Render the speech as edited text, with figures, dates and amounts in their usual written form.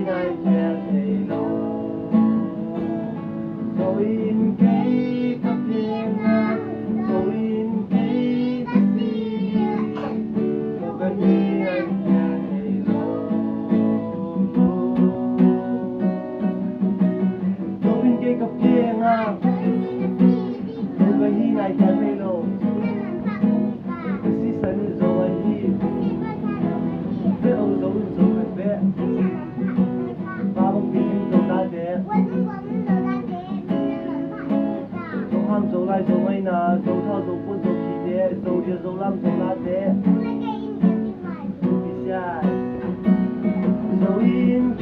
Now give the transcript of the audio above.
ai che thầy lo rồi in cái cặp riêng rồi in cái gì rồi cái gì ai che thầy lo rồi in cái cặp riêng rồi cái gì ai che thầy lo cái gì sân rồi gì cái ông rồi cái bé ba bông biển rồi ta để dấu ham dấu lại dấu mấy nà dấu thao dấu quân dấu kỳ đế dấu địa dấu lam dấu lá đế dấu kỳ xa dấu in